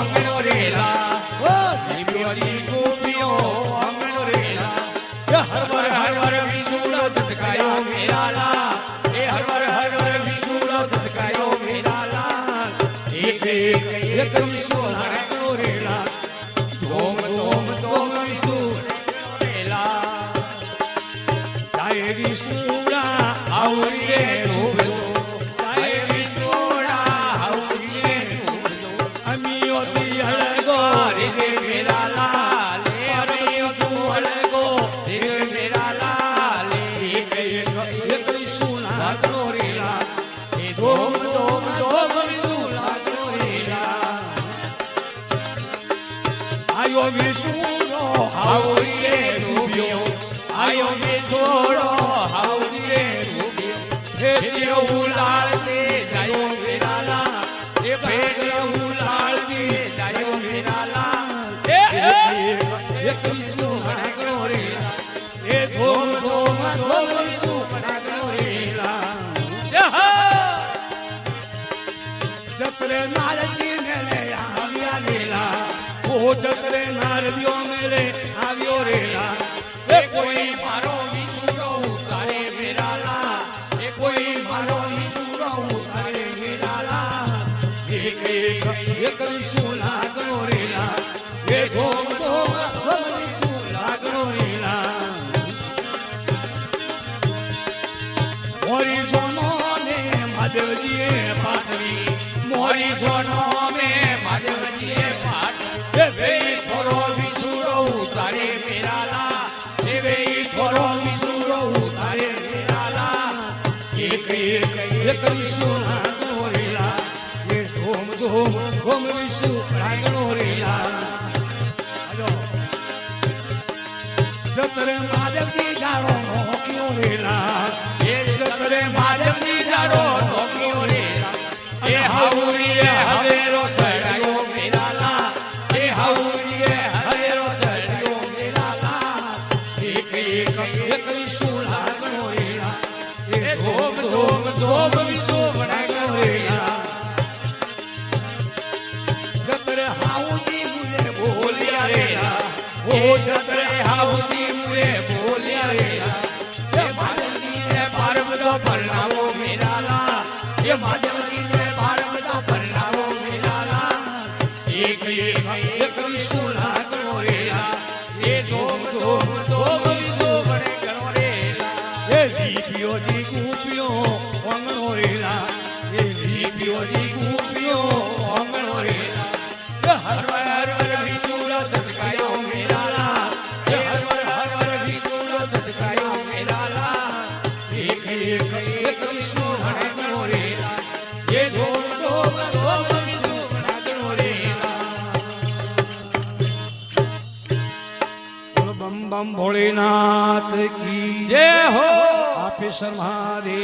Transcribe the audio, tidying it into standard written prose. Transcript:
અંગણો રેલા દીવ્યોજી ગોપીઓ અંગણો રેલા હરવર વિજુડો ઝટકાયો મેરાલા એ હરવર વિજુડો ઝટકાયો મેરાલા એક એક વિશ્વ અંગણો રેલા ધોમ ધોમ ધોમ વિશ્વ રેલા જાય વિશુડા આવરી રે ધોબલો જાય વિશુડા આવરી રે ધોબલો અમીઓ તી હળગો રે મેરાલા લે અમીઓ તું હળગો રે મેરાલા લે એક વિશ્વ અંગણો રેલા એ ધોમ ધોમ ધોમ વિશ્વ અંગણો રેલા આયો વિશુડો આવરી રે ધોબ્યો આયો વિજોડો આવરી રે ધોબ્યો ભેડિયો ઉલાળતે જાયો મેરાલા એ ભેડિયો ઉલાળતે જાયો મેરાલા એક વિજુ અંગણો રેલા એ ધોમ ધોમ ધોમ વિજુ અંગણો રેલા જતરે નારદી મેલે આવ્યા લેલા ઓ જતરે નારદીઓ મેલે આવ્યો રેલા એ કોઈ મારો વિજુડો ઉતારે મેરાલા એ કોઈ મારો વિજુડો ઉતારે મેરાલા એક વિશુ લાગણો રેલા એ ધોમ ધોમ ધોમ વિશુ લાગણો રેલા મોરી જોનો ને માધવજીએ પાટવી મોરી જોનો મે માધવજીએ પાટ એ વેઈ થોરો વિજુડો ઉતારે મેરાલા એ વેઈ થોરો વિજુડો ઉતારે મેરાલા એક વિશુ લાગણો રેલા એ ધોમ ધોમ ધોમ વિશુ લાગણો રેલા જતરે માધવજી જાડો નોક્યો રેલા એ જતરે માધવજી જાડો નોક્યો રેલા એ હાઉરીએ હવેરો ચડાયો મેરાલા એ હાઉરીએ હવેરો ચડાયો મેરાલા એક વિશુ લાગણો રેલા એ ધોમ ધોમ ધોમ વિશુ લાગણો રેલા જતરે હાઉજી મુજે બોલ્યા રેલા ઓ જતરે હાઉજી મુજે બોલ્યા રેલા એ માધવજીને બાર બધો પરણાવો મેરાલા એ માધવજીને બાર બધો પરણાવો મેરાલા એક વિશુ લાગણો રેલા એ ધોમ ધોમ ધોમ વિશુ લાગણો રેલા એ દીપ્યોજી ગોપીઓ અંગણો રેલા એ દીપ્યોજી ગોપીઓ અંગણો રેલા એ હરવર વિજુડો ઝટકાયો મેરાલા એ હરવર વિજુડો ઝટકાયો મેરાલા એક વિશુ લાગણો રેલા એ ધોમ ધોમ ધોમ વિશુ લાગણો રેલા બમ બમ ભોળેનાથ કી જય હો આપે શર્માદે